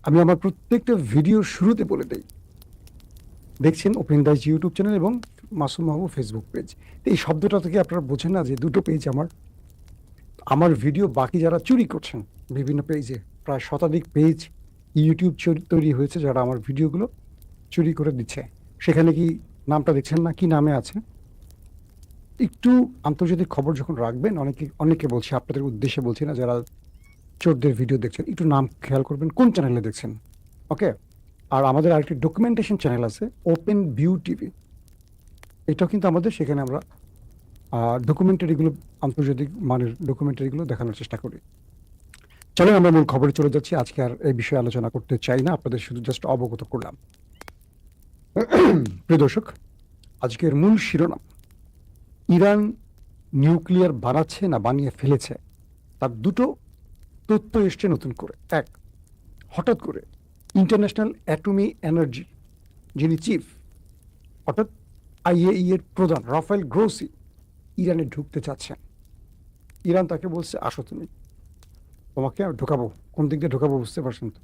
আমি আমার প্রত্যেকটা ভিডিও শুরুতে বলে দেই, দেখছেন ওপেন দাইজ ইউটিউব চ্যানেল এবং মাসুম মাহবুব ফেসবুক পেজ। এই শব্দটা থেকে আপনারা বোঝেন না যে দুটো পেজ আমার আমার ভিডিও বাকি যারা চুরি করছেন বিভিন্ন পেজে, প্রায় শতাধিক পেজ ইউটিউব তৈরি হয়েছে যারা আমার ভিডিওগুলো চুরি করে দিচ্ছে। সেখানে কি নামটা দেখছেন না, কি নামে আছে? একটু আন্তর্জাতিক খবর যখন রাখবেন, অনেকে বলছে, আপনাদের উদ্দেশ্যে বলছি না, যারা চোরদের ভিডিও দেখছেন একটু নাম খেয়াল করবেন কোন চ্যানেলে দেখছেন। ওকে। আর আমাদের আরেকটি ডকুমেন্টেশন চ্যানেল আছে, ওপেন ভিউ টিভি। এটাও কিন্তু আমাদের, সেখানে আমরা ডকুমেন্টারিগুলো, আন্তর্জাতিক মানের ডকুমেন্টারিগুলো দেখানোর চেষ্টা করি। চলো আমরা মূল খবরে চলে যাচ্ছি। আজকে আর এই বিষয়ে আলোচনা করতে চাই না, আপনাদের শুধু জাস্ট অবগত করলাম। প্রিয় দর্শক, আজকের মূল শিরোনাম, ইরান নিউক্লিয়ার বানাচ্ছে না বানিয়ে ফেলেছে, তার দুটো তথ্য এসছে নতুন করে। এক, হঠাৎ করে ইন্টারন্যাশনাল অ্যাটমি এনার্জি যিনি চিফ, অর্থাৎ আইএই এর প্রধান রাফায়েল গ্রোসি ইরানে ঢুকতে চাচ্ছেন। ইরান তাকে বলছে, আসো তুমি, তোমাকে ঢোকাবো। কোন দিক দিয়ে ঢোকাবো বুঝতে পারছেন তো?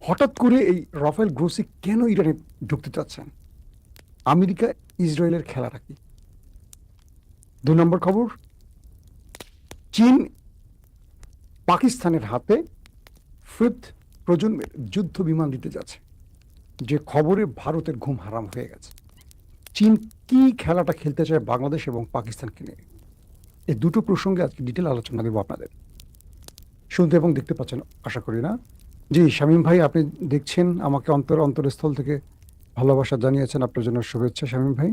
হঠাৎ করে এই রাফায়েল গ্রোসি কেন ইরানে ঢুকতে চাচ্ছেন? আমেরিকা ইসরায়েলের খেলাটা কি? 2 নম্বর খবর, চীন পাকিস্তানের হাতে ফিফথ প্রজন্মের যুদ্ধ বিমান দিতে যাচ্ছে, যে খবরে ভারতের ঘুম হারাম হয়ে গেছে। চীন কি খেলাটা খেলতে চায় বাংলাদেশ এবং পাকিস্তানকে নিয়ে? এই দুটো প্রসঙ্গে আজকে ডিটেল আলোচনা দেবো আপনাদের। শুনতে এবং দেখতে পাচ্ছেন আশা করি, না? জি শামীম ভাই, আপনি দেখছেন আমাকে অন্তরস্থল থেকে ভালোবাসা জানিয়েছেন, আপনার জন্য শুভেচ্ছা শামীম ভাই।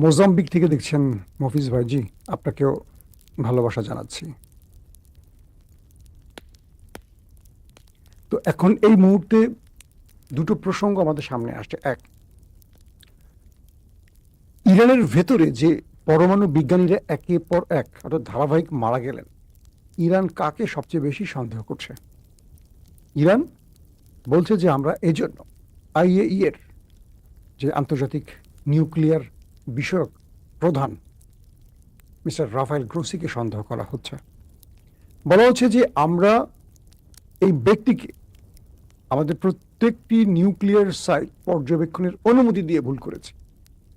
মোজাম্বিক থেকে দেখছেন মফিজ ভাই, জি আপনাকেও ভালোবাসা জানাচ্ছি। তো এখন এই মুহূর্তে দুটো প্রসঙ্গ আমাদের সামনে আসছে। এক, ইরানের ভেতরে যে পরমাণু বিজ্ঞানীরা একের পর এক অর্থাৎ ধারাবাহিক মারা গেলেন, ইরান কাকে সবচেয়ে বেশি সন্দেহ করছে? ইরান বলছে যে আমরা এজন্য আইএই এর যে আন্তর্জাতিক নিউক্লিয়ার বিষয়ক প্রধান মিস্টার রাফায়েল গ্রোসিকে সন্দেহ করা হচ্ছে। বলা হচ্ছে যে আমরা এই ব্যক্তিকে আমাদের প্রত্যেকটি নিউক্লিয়ার সাইট পর্যবেক্ষণের অনুমতি দিয়ে ভুল করেছি,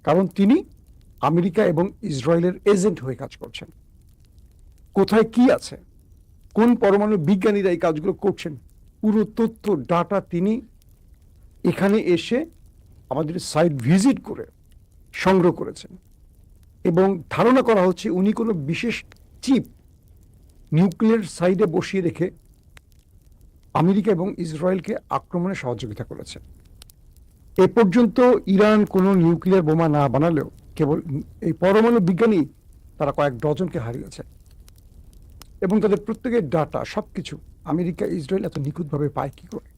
কারণ তিনি আমেরিকা এবং ইসরায়েলের এজেন্ট হয়ে কাজ করছেন। কোথায় কি আছে, কোন পরমাণু বিজ্ঞানীরা এই কাজগুলো করছেন, পুরো তথ্য ডাটা তিনি এখানে এসে আমাদের সাইট ভিজিট করে সংগ্রহ করেছেন। এবং ধারণা করা হচ্ছে উনি কোনো বিশেষ চিপ নিউক্লিয়ার সাইডে বসিয়ে রেখে আমেরিকা এবং ইসরায়েলকে আক্রমণে সহযোগিতা করেছে। এ পর্যন্ত ইরান কোনো নিউক্লিয়ার বোমা না বানালেও কেবল এই পরমাণু বিজ্ঞানী তারা কয়েক ডজনকে হারিয়েছে, এবং তাদের প্রত্যেকের ডাটা সবকিছু আমেরিকা ইসরায়েল এত নিখুঁতভাবে পায় কি করে?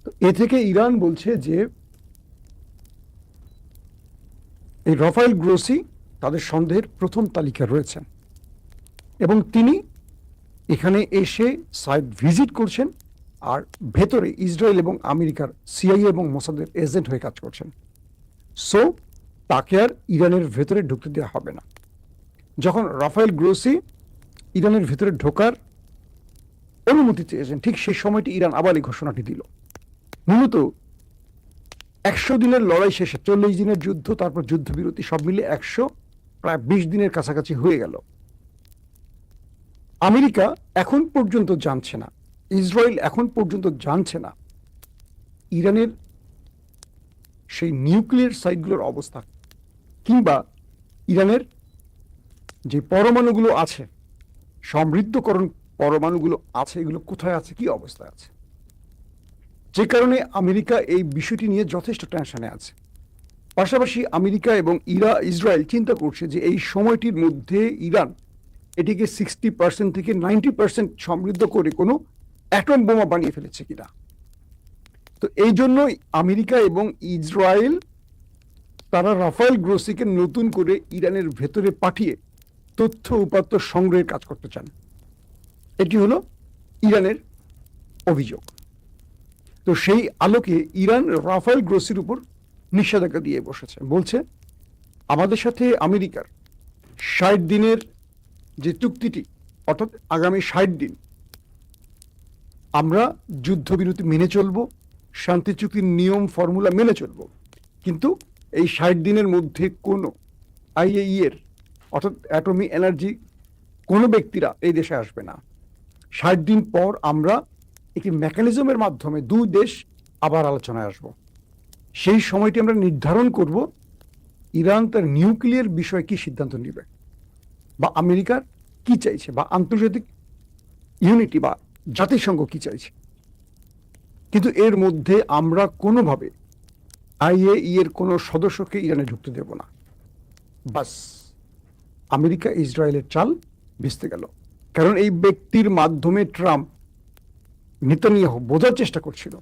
তো এ থেকে ইরান বলছে যে এই রাফায়েল গ্রোসি তাদের সন্দেহের প্রথম তালিকায় রয়েছেন, এবং তিনি এখানে এসে সাইট ভিজিট করছেন আর ভেতরে ইসরায়েল এবং আমেরিকার সিআইএ এবং মোসাদের এজেন্ট হয়ে কাজ করছেন। সো তাকে আর ইরানের ভেতরে ঢুকতে দেওয়া হবে না। যখন রাফায়েল গ্রোসি ইরানের ভেতরে ঢোকার অনুমতি চেয়েছেন, ঠিক সেই সময়টি ইরান আবার এই ঘোষণাটি দিল। মূলত 100 দিনের লড়াই শেষে 40 দিনের যুদ্ধ, তারপর যুদ্ধবিরতি, সব মিলে প্রায় 20 দিনের কাছাকাছি হয়ে গেল। আমেরিকা এখন পর্যন্ত জানছে না, ইসরায়েল এখন পর্যন্ত জানছে না ইরানের সেই নিউক্লিয়ার সাইটগুলোর অবস্থা, কিংবা ইরানের যে পরমাণুগুলো আছে, সমৃদ্ধকরণ পরমাণুগুলো আছে, এগুলো কোথায় আছে, কি অবস্থায় আছে। যে কারণে আমেরিকা এই বিষয়টি নিয়ে যথেষ্ট টেনশনে আছে। পাশাপাশি আমেরিকা এবং ইসরায়েল চিন্তা করছে যে এই সময়টির মধ্যে ইরান এটিকে 60% থেকে 90% সমৃদ্ধ করে কোনো অ্যাটম বোমা বানিয়ে ফেলেছে কিনা। তো এই জন্যই আমেরিকা এবং ইসরায়েল তারা রাফায়েল গ্রোসিকে নতুন করে ইরানের ভেতরে পাঠিয়ে তথ্য উপাত্ত সংগ্রহের কাজ করতে চান। এটি হলো ইরানের অভিযোগ। তো সেই আলোকে ইরান রাফায়েল গ্রোসির উপর নিষেধাজ্ঞা দিয়ে বসেছে, বলছে আমাদের সাথে আমেরিকার 60 দিনের যে চুক্তিটি, অর্থাৎ আগামী 60 দিন আমরা যুদ্ধবিরতি মেনে চলব, শান্তি চুক্তির নিয়ম ফর্মুলা মেনে চলব, কিন্তু এই 60 দিনের মধ্যে কোনো আইএই এর অর্থাৎ অ্যাটমি এনার্জি কোনো ব্যক্তিরা এই দেশে আসবে না। 60 দিন পর আমরা একটি মেকানিজমের মাধ্যমে দুই দেশ আবার আলোচনায় আসব। সেই সময়টি আমরা নির্ধারণ করব ইরান তার নিউক্লিয়ার বিষয়ে কি সিদ্ধান্ত নেবে, বা আমেরিকার কি চাইছে, বা আন্তর্জাতিক ইউনিটি বা জাতিসংঘ কি চাইছে। কিন্তু এর মধ্যে আমরা কোনোভাবে আইএই এর কোনো সদস্যকে ইরানে ঢুকতে দেব না। বাস, আমেরিকা ইসরায়েলের চাল ভেস্তে গেল। কারণ এই ব্যক্তির মাধ্যমে ট্রাম্প নেতানিয়াহু বোঝার চেষ্টা করছিল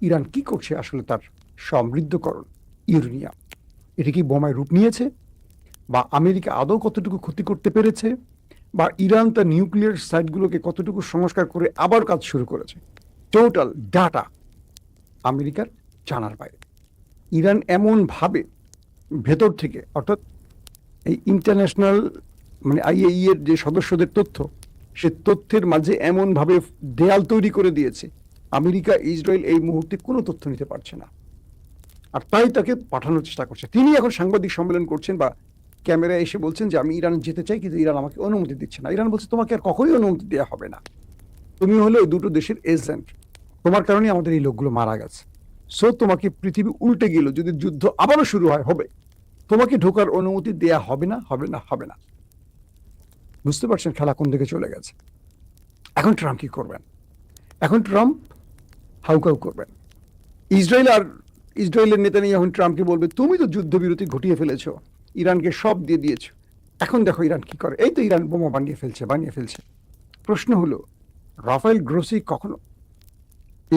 ইরান কি করছে আসলে তার সমৃদ্ধকরণ ইউরেনিয়াম। এটি কি বোমায় রূপ নিয়েছে, বা আমেরিকা আদৌ কতটুকু ক্ষতি করতে পেরেছে, বা ইরান তার নিউক্লিয়ার সাইটগুলোকে কতটুকু সংস্কার করে আবার কাজ শুরু করেছে। টোটাল ডাটা আমেরিকার জানার বাইরে। ইরান এমনভাবে ভেতর থেকে, অর্থাৎ এই ইন্টারন্যাশনাল মানে আইএই এর যে সদস্যদের তথ্য, সে তথ্যের মাঝে এমনভাবে দেয়াল তৈরি করে দিয়েছে আমেরিকা ইসরায়েল এই মুহূর্তে কোনো তথ্য নিতে পারছে না। আর তাই তাকে পাঠানোর চেষ্টা করছে। তিনি এখন সাংবাদিক সম্মেলন করছেন বা ক্যামেরায় এসে বলছেন যে আমি ইরান যেতে চাই, কিন্তু ইরান আমাকে অনুমতি দিচ্ছে না। ইরান বলছে তোমাকে আর কখনোই অনুমতি দেওয়া হবে না, তুমি হলে ওই দুটো দেশের এজেন্ট, তোমার কারণে আমাদের এই লোকগুলো মারা গেছে। সো তোমাকে পৃথিবী উল্টে গেল, যদি যুদ্ধ আবারও শুরু হয় হবে, তোমাকে ঢোকার অনুমতি দেয়া হবে না, হবে না, হবে না। বুঝতে পারছেন খেলা কোন দিকে চলে গেছে। এখন ট্রাম্প কি করবেন? এখন ট্রাম্প হাউকাউ করবেন। ইসরায়েলের নেতা নিয়ে এখন ট্রাম্পকে বলবে তুমি তো যুদ্ধবিরতি ঘটিয়ে ফেলেছো, ইরানকে সব দিয়ে দিয়েছো, এখন দেখো ইরান কি করে। এই তো ইরান বোমা বানিয়ে ফেলছে। প্রশ্ন হলো, রাফায়েল গ্রোসি কখনো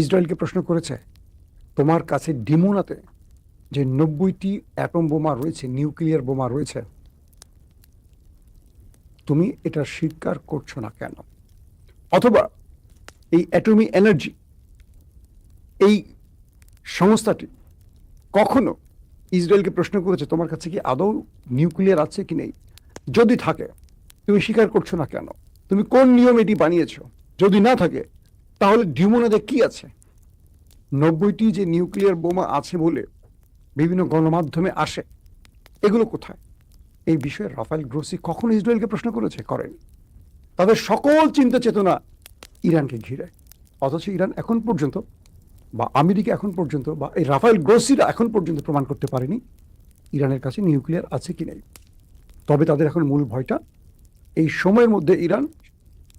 ইসরায়েলকে প্রশ্ন করেছে তোমার কাছে ডিমোনাতে যে 90টি অ্যাটম বোমা রয়েছে, নিউক্লিয়ার বোমা রয়েছে, তুমি এটা স্বীকার করছো না কেন? অথবা এই অ্যাটমি এনার্জি এই সংস্থাটি কখনো ইসরায়েলকে প্রশ্ন করেছে তোমার কাছে কি আদৌ নিউক্লিয়ার আছে কি নেই? যদি থাকে তুমি স্বীকার করছো না কেন? তুমি কোন নিয়ম এটি বানিয়েছো? যদি না থাকে তাহলে ডিমোনাতে কি আছে? 90টি যে নিউক্লিয়ার বোমা আছে বলে বিভিন্ন গণমাধ্যমে আসে, এগুলো কোথায়? এই বিষয়ে রাফায়েল গ্রোসি কখনো ইসরায়েলকে প্রশ্ন করেনি। তাদের সকল চিন্তা চেতনা ইরানকে ঘিরে। অথচ ইরান এখন পর্যন্ত, বা আমেরিকা এখন পর্যন্ত, বা এই রাফায়েল গ্রোসিরা এখন পর্যন্ত প্রমাণ করতে পারেনি ইরানের কাছে নিউক্লিয়ার আছে কি নেই। তবে তাদের এখন মূল ভয়টা এই সময়ের মধ্যে ইরান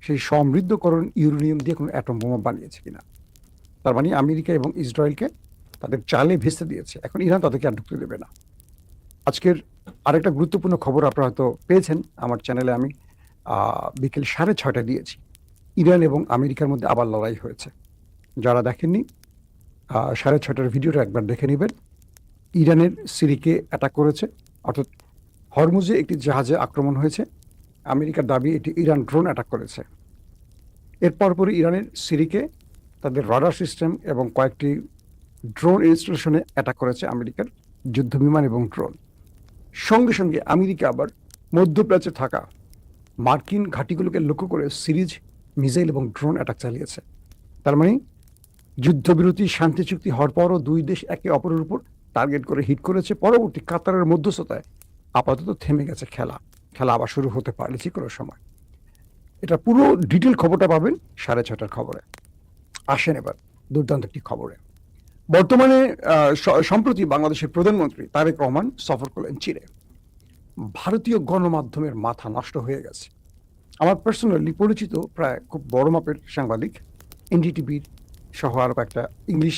সেই সমৃদ্ধকরণ ইউরেনিয়াম দিয়ে কোনো অ্যাটম বোমা বানিয়েছে কিনা। তার মানে আমেরিকা এবং ইসরায়েলকে তাদের চালে ভেস্তে দিয়েছে। এখন ইরান তাদেরকে আর ঢুকতে দেবে না। আজকের আরেকটা গুরুত্বপূর্ণ খবর আপনারা হয়তো পেয়েছেন, আমার চ্যানেলে আমি বিকেল 6:30 দিয়েছি। ইরান এবং আমেরিকার মধ্যে আবার লড়াই হয়েছে। যারা দেখেননি 6:30 ভিডিওটা একবার দেখে নেবেন। ইরানের সিরিকে অ্যাটাক করেছে, অর্থাৎ হরমুজে একটি জাহাজে আক্রমণ হয়েছে। আমেরিকার দাবি এটি ইরান ড্রোন অ্যাটাক করেছে। এর পরপরই ইরানের সিরিকে তাদের রাডার সিস্টেম এবং কয়েকটি ড্রোন ইনস্টলেশনে অ্যাটাক করেছে আমেরিকার যুদ্ধবিমান এবং ড্রোন। সঙ্গে সঙ্গে আমেরিকা আবার মধ্যপ্রাচ্যে থাকা মার্কিন ঘাঁটিগুলোকে লক্ষ্য করে সিরিজ মিসাইল এবং ড্রোন অ্যাটাক চালিয়েছে। তার মানে যুদ্ধবিরতি শান্তি চুক্তি হওয়ার পরও দুই দেশ একে অপরের উপর টার্গেট করে হিট করেছে। পরবর্তী কাতারের মধ্যস্থতায় আপাতত থেমে গেছে খেলা আবার শুরু হতে পারে যে কোনো সময়। এটা পুরো ডিটেল খবরটা পাবেন 6:30 খবরে। আসেন এবার দুর্দান্ত একটি খবরে। বর্তমানে সম্প্রতি বাংলাদেশের প্রধানমন্ত্রী তারেক রহমান সফর করলেন চীনে। ভারতীয় গণমাধ্যমের মাথা নষ্ট হয়ে গেছে। আমার পার্সোনালি পরিচিত প্রায় খুব বড় মাপের সাংবাদিক, এনডিটিভির সহ আরও একটা ইংলিশ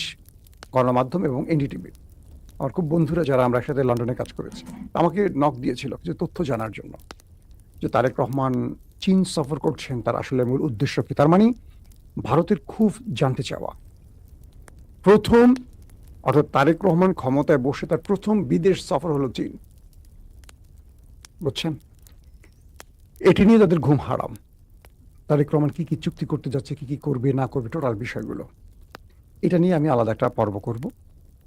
গণমাধ্যম এবং এনডিটিভির আমার খুব বন্ধুরা যারা আমরা একসাথে লন্ডনে কাজ করেছি, আমাকে নক দিয়েছিল কিছু তথ্য জানার জন্য যে তারেক রহমান চীন সফর করছেন, তার আসলে মূল উদ্দেশ্য কি। তার মানে ভারতের খুব জানতে চাওয়া। প্রথম, অর্থাৎ তারেক রহমান ক্ষমতায় বসে তার প্রথম বিদেশ সফর হলো চীন। বুঝছেন? এটি নিয়ে তাদের ঘুম হারাম। তারেক রহমান কি কি চুক্তি করতে যাচ্ছে, কি কি করবে না করবে, টোটাল বিষয়গুলো এটা নিয়ে আমি আলাদা একটা পর্ব করব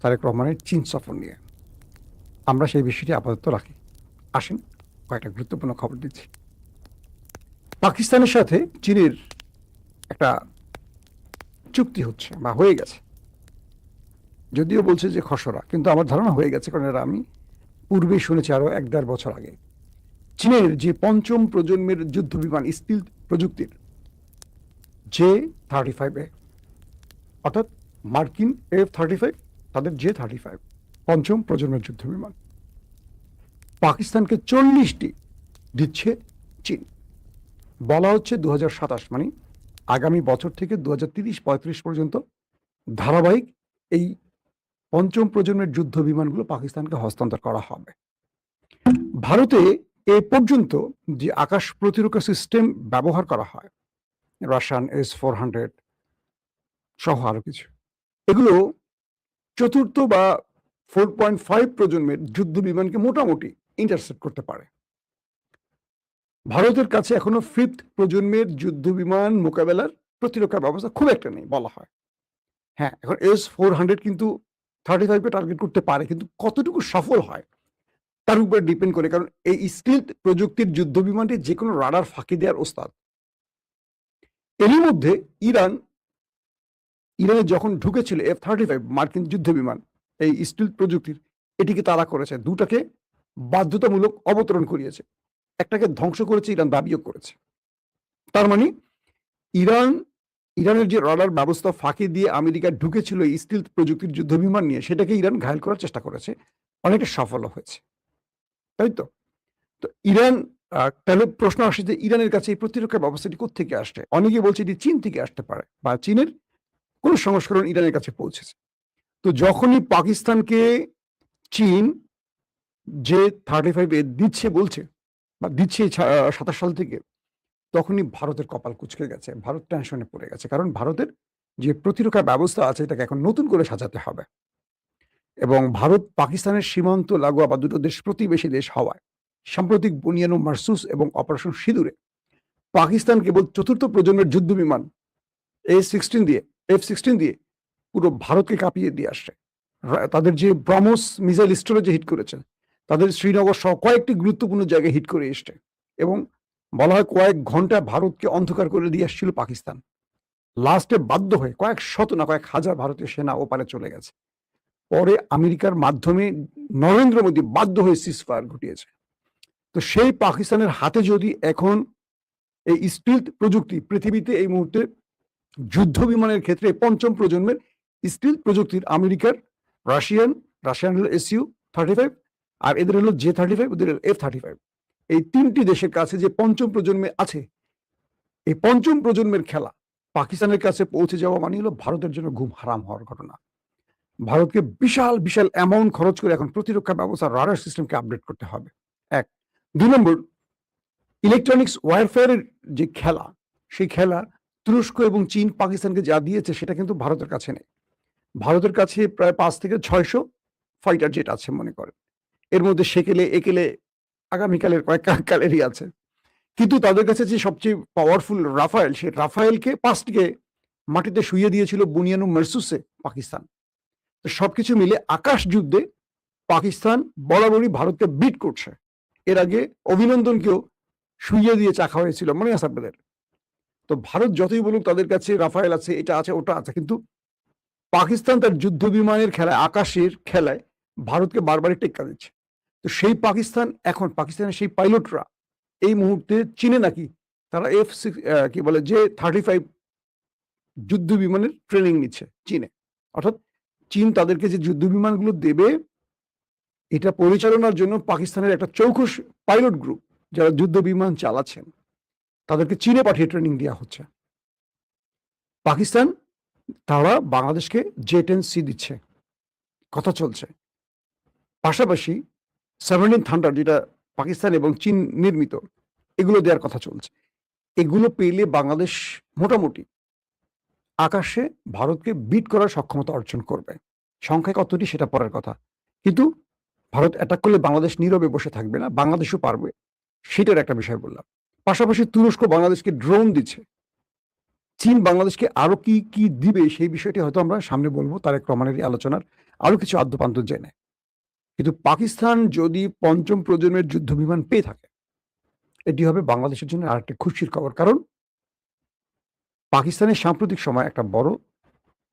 তারেক রহমানের চীন সফর নিয়ে। আমরা সেই বিষয়টি আপাতত রাখি। আসেন কয়েকটা গুরুত্বপূর্ণ খবর দিচ্ছি। পাকিস্তানের সাথে চীনের একটা চুক্তি হচ্ছে বা হয়ে গেছে, যদিও বলছে যে খসড়া, কিন্তু আমার ধারণা হয়ে গেছে, কারণ এরা আমি পূর্বেই শুনেছি আরো 1-1.5 বছর আগে। চীনের যে পঞ্চম প্রজন্মের যুদ্ধ বিমান স্টিল প্রযুক্তির J-35A, অর্থাৎ মার্কিন F-35, তাদের J-35 পঞ্চম প্রজন্মের যুদ্ধ বিমান পাকিস্তানকে 40টি দিচ্ছে চীন। বলা হচ্ছে 2027 মানে আগামী বছর থেকে 2030-35 পর্যন্ত ধারাবাহিক এই পঞ্চম প্রজন্মের যুদ্ধ বিমানগুলো পাকিস্তানকে হস্তান্তর করা হবে। ভারতে এ পর্যন্ত যে আকাশ প্রতিরক্ষা সিস্টেম ব্যবহার করা হয়, রাশিয়ান S-400 সহ আরো কিছু, এগুলো চতুর্থ বা 4.5 প্রজন্মের যুদ্ধ বিমানকে মোটামুটি ইন্টারসেপ্ট করতে পারে। ভারতের কাছে এখনো 5th প্রজন্মের যুদ্ধ বিমান মোকাবেলার প্রতিরক্ষা ব্যবস্থা খুব একটা নেই বলা হয়। হ্যাঁ, এখন S-400 কিন্তু 35-এ টার্গেট করতে পারে, কিন্তু কতটুকু সফল হয় তার উপরে ডিপেন্ড করে, কারণ এই স্টিলথ প্রযুক্তির যুদ্ধ বিমানটি যে কোনো রাডার ফাঁকি দেওয়ার ওস্তাদ। এরই মধ্যে ইরানে যখন ঢুকেছিল F-35 মার্কিন যুদ্ধ বিমান এই স্টিলথ প্রযুক্তির, এটিকে তাড়া করেছে, দুটাকে বাধ্যতামূলক অবতরণ করিয়েছে, একটাকে ধ্বংস করেছে, ইরান দাবিও করেছে। তার মানে ইরানের যে রাডার ব্যবস্থা ফাঁকি দিয়ে আমেরিকা ঢুকেছিল এই স্টিলথ প্রযুক্তির যুদ্ধ বিমান নিয়ে, সেটাকে ইরান ঘায়েল করার চেষ্টা করেছে, অনেকটা সফল হয়েছে, তাই তো। তো ইরান, তাহলে প্রশ্ন আসে যে ইরানের কাছে এই প্রতিরক্ষা ব্যবস্থাটি কোত্থেকে আসছে? অনেকে বলছে এটি চীন থেকে আসতে পারে বা চীনের কোন সংস্করণ ইরানের কাছে পৌঁছেছে। তো যখনই পাকিস্তানকে চীন J-35 দিচ্ছে বলছে বা দিচ্ছে 27 সাল থেকে, তখনই ভারতের কপাল কুঁচকে গেছে, ভারত টেনশনে পড়ে গেছে, কারণ ভারতের যে প্রতিরক্ষা ব্যবস্থা আছে এটাকে এখন নতুন করে সাজাতে হবে। এবং ভারত পাকিস্তানের সীমান্ত লাগোয়া বা দুটো দেশ প্রতিবেশী দেশ হওয়ায় সাম্প্রতিক বুনিয়ানো মারসুস এবং অপারেশন সিঁদুরে পাকিস্তান কেবল চতুর্থ প্রজন্মের যুদ্ধ বিমান F-16 দিয়ে পুরো ভারতকে কাঁপিয়ে দিয়ে আসছে। তাদের যে ব্রহ্মস মিসাইল স্টোরেজে হিট করেছে, তাদের শ্রীনগর সহ কয়েকটি গুরুত্বপূর্ণ জায়গায় হিট করে এসছে, এবং বলা হয় কয়েক ঘন্টা ভারতকে অন্ধকার করে দিয়ে আসছিল পাকিস্তান। লাস্টে বাধ্য হয়ে কয়েক শত না কয়েক হাজার ভারতীয় সেনা ওপারে চলে গেছে। পরে আমেরিকার মাধ্যমে নরেন্দ্র মোদী বাধ্য হয়ে সিজফায়ার ঘটিয়েছে। তো সেই পাকিস্তানের হাতে যদি এখন এই স্টিলথ প্রযুক্তি, পৃথিবীতে এই মুহূর্তে যুদ্ধ বিমানের ক্ষেত্রে পঞ্চম প্রজন্মের স্টিলথ প্রযুক্তির আমেরিকার, রাশিয়ান হলো Su-35, আর এদের হলো J-35, ওদের F-35, এই তিনটি দেশের কাছে যে পঞ্চম প্রজন্মে আছে, এই পঞ্চম প্রজন্মের খেলা পাকিস্তানের কাছে পৌঁছে যাওয়া মানে হলো ভারতের জন্য ঘুম হারাম হওয়ার ঘটনা। ভারতকে বিশাল বিশাল অ্যামাউন্ট খরচ করে এখন প্রতিরক্ষা ব্যবস্থা, রাডার সিস্টেমকে আপডেট করতে হবে, এক। 2 নম্বর, ইলেকট্রনিক্স ওয়ারফেয়ারের যে খেলা, সেই খেলা তুরস্ক এবং চীন পাকিস্তানকে যা দিয়েছে সেটা কিন্তু ভারতের কাছে নেই। ভারতের কাছে প্রায় 5 থেকে 600 ফাইটার জেট আছে মনে করেন, এর মধ্যে সেকেলে একেলে আগামীকালের কয়েক কালেরই আছে, কিন্তু তাদের কাছে যে সবচেয়ে পাওয়ারফুল রাফায়েল, সেই রাফায়েলকে 5টিকে মাটিতে শুইয়ে দিয়েছিল বুনিয়ানো মারসুসে পাকিস্তান। তো সবকিছু মিলে আকাশ যুদ্ধে পাকিস্তান বরাবরই ভারতকে বিট করছে। এর আগে অভিনন্দনকেও শুইয়ে দিয়ে চাখা হয়েছিল, মনে আছে আপনাদের? তো ভারত যতই বলুক তাদের কাছে রাফায়েল আছে, এটা আছে, ওটা আছে, কিন্তু পাকিস্তান তার যুদ্ধ বিমানের খেলায়, আকাশের খেলায় ভারতকে বারবারই টেক্কা দিচ্ছে। তো সেই পাকিস্তান, এখন পাকিস্তানের সেই পাইলটরা এই মুহূর্তে চীনে নাকি তারা J-35 যুদ্ধ বিমানের ট্রেনিং নিচ্ছে চীনে। অর্থাৎ চীন তাদেরকে যে যুদ্ধ বিমানগুলো দেবে, এটা পরিচালনার জন্য পাকিস্তানের একটা চৌখুশ পাইলট গ্রুপ যারা যুদ্ধ বিমান চালাচ্ছেন, তাদেরকে চীনে পাঠিয়ে ট্রেনিং দেওয়া হচ্ছে। পাকিস্তান তারা বাংলাদেশকে J-10C দিচ্ছে, কথা চলছে। পাশাপাশি 17 থান্ডার, যেটা পাকিস্তান এবং চীন নির্মিত, এগুলো দেওয়ার কথা চলছে। এগুলো পেলে বাংলাদেশ মোটামুটি আকাশে ভারতকে বিট করার সক্ষমতা অর্জন করবে। সংখ্যায় কতটি সেটা পরের কথা, কিন্তু ভারত অ্যাটাক করলে বাংলাদেশ নীরবে বসে থাকবে না, বাংলাদেশও পারবে, সেটার একটা বিষয় বললাম। পাশাপাশি তুরস্ক বাংলাদেশকে ড্রোন দিচ্ছে, চীন বাংলাদেশকে আরো কি কি দিবে সেই বিষয়টি হয়তো আমরা সামনে বলবো, তারেক রহমানের আলোচনার আরো কিছু আদ্যপান্ত জেনে। কিন্তু পাকিস্তান যদি পঞ্চম প্রজন্মের যুদ্ধ বিমান পেয়ে থাকে, এটি হবে বাংলাদেশের জন্য আরেকটি খুশির খবর, কারণ পাকিস্তানের সাম্প্রতিক সময় একটা বড়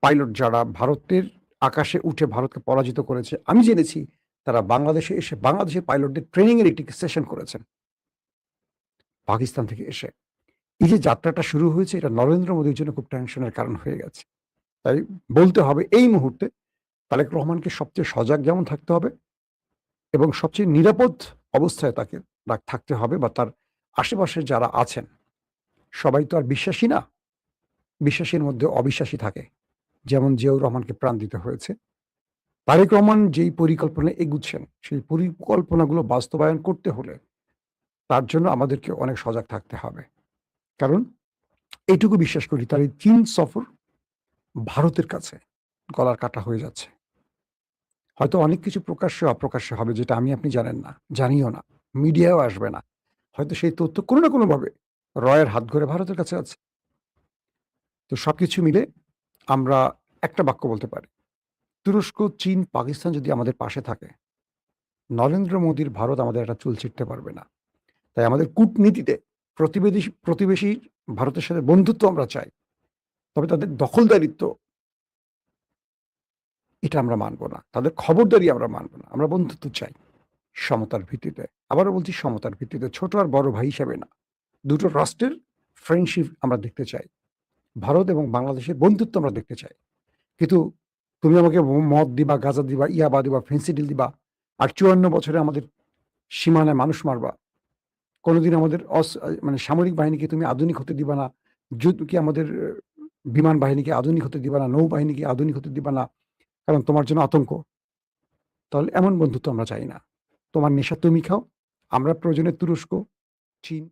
পাইলট যারা ভারতের আকাশে উঠে ভারতকে পরাজিত করেছে, আমি জেনেছি তারা বাংলাদেশে এসে বাংলাদেশের পাইলটদের ট্রেনিং এর একটি সেশন করেছেন পাকিস্তান থেকে এসে। এই যে যাত্রাটা শুরু হয়েছে এটা নরেন্দ্র মোদীর জন্য খুব টেনশনের কারণ হয়ে গেছে। তাই বলতে হবে এই মুহূর্তে তারেক রহমানকে সবচেয়ে সজাগ যেমন থাকতে হবে এবং সবচেয়ে নিরাপদ অবস্থায় তাকে থাকতে হবে, বা তার আশেপাশে যারা আছেন সবাই তো আর বিশ্বাসী না, বিশ্বাসীর মধ্যে অবিশ্বাসী থাকে। যেমন জিয়াউর রহমানকে প্রাণ দিতে হয়েছে। তারেক রহমান যেই পরিকল্পনা এগুচ্ছেন সেই পরিকল্পনাগুলো বাস্তবায়ন করতে হলে তার জন্য আমাদেরকে অনেক সজাগ থাকতে হবে। কারণ এইটুকু বিশ্বাস করি তার এই চীন সফর ভারতের কাছে গলার কাটা হয়ে যাচ্ছে। হয়তো অনেক কিছু প্রকাশ্যে অপ্রকাশ্যে হবে যেটা আমি আপনি জানেন না, জানিও না, মিডিয়াও আসবে না। হয়তো সেই তথ্য কোনো না কোনোভাবে রয়ের হাত ধরে ভারতের কাছে আছে। তো সবকিছু মিলে আমরা একটা বাক্য বলতে পারি, তুরস্ক, চীন, পাকিস্তান যদি আমাদের পাশে থাকে, নরেন্দ্র মোদীর ভারত আমাদের একটা চুল ছিঁড়তে পারবে না। তাই আমাদের কূটনীতিতে প্রতিবেশী ভারতের সাথে বন্ধুত্ব আমরা চাই। তবে তাদের দখলদারিত্ব এটা আমরা মানব না। তাদের খবরদারি আমরা মানব না। আমরা বন্ধুত্ব চাই সমতার ভিত্তিতে। আবারও বলছি সমতার ভিত্তিতে, ছোট আর বড় ভাই হিসেবে না। দুটো রাষ্ট্রের ফ্রেন্ডশিপ আমরা দেখতে চাই। ভারত এবং বাংলাদেশের বন্ধুত্ব আমরা দেখতে চাই। কিন্তু তুমি আমাকে মদ দিবা, গাঁজা দিবা, ইয়াবা দিবা, ফেন্সিডিল দিবা, আর ৫৪ বছরে আমাদের সীমানায় মানুষ মারবা। কোনোদিন আমাদের মানে সামরিক বাহিনীকে তুমি আধুনিক হতে দিবা না। কি আমাদের বিমান বাহিনীকে আধুনিক হতে দিবা না, নৌবাহিনীকে আধুনিক হতে দিবা না। কারণ তোমার জন্য আতঙ্ক। তাহলে এমন বন্ধুত্ব আমরা চাই না। তোমার নেশা তুমি খাও, আমরা প্রয়োজনে তুরস্ক, চীন